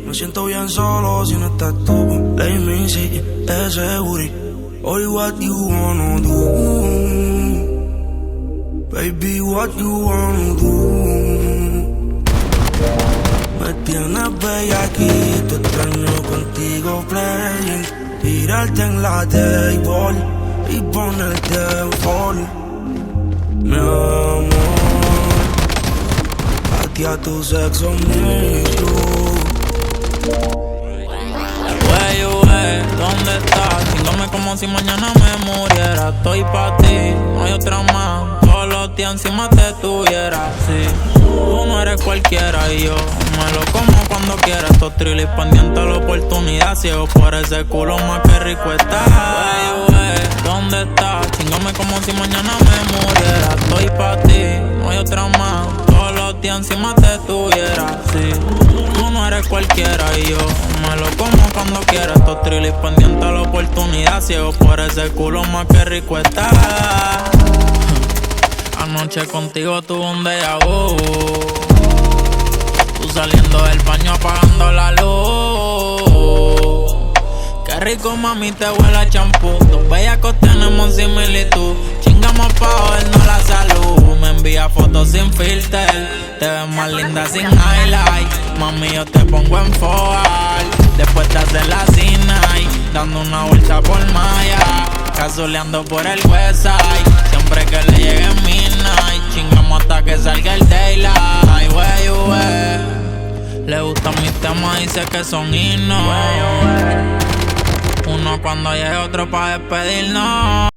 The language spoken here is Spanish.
Me siento bien solo si no estás tú. Let me see ese booty. Hoy what you wanna do? Baby, what you wanna do? Me tienes bella aquí, te extraño contigo playing. Tirarte en la table y ponerte en fall. Mi amor, aquí a tu sexo mío. ¿Dónde estás? Síndome como si mañana me muriera. Estoy pa' ti, no hay otra más. Todos los días encima te tuviera. Sí, tú no eres cualquiera y yo me lo como cuando quiera. Estos trillis pendientes a la oportunidad. Ciego por ese culo más que rico está. ¿Dónde estás? Síndome como si mañana me muriera. Estoy pa' ti, no hay otra más. Todos los días encima te tuviera. Sí, tú no eres cualquiera y yo me lo como cuando quiera. Estos trillis pendientes a la oportunidad. Ciego por ese culo más que rico está. Anoche contigo tuve un déjà vu. Tú saliendo del baño apagando la luz. Qué rico mami te huele a champú. Dos bellacos tenemos similitud. Chingamos pa' jodernos la salud. Me envía fotos sin filter. Te ves más linda sin highlight. Mami yo te pongo en foal. Después te haces la C-Night, dando una vuelta por Maya, cazuleando por el westside. Siempre que le llegue midnight, chingamos hasta que salga el daylight. Le gustan mis temas, dice que son himnos. Uno cuando llegue, otro pa' despedirnos.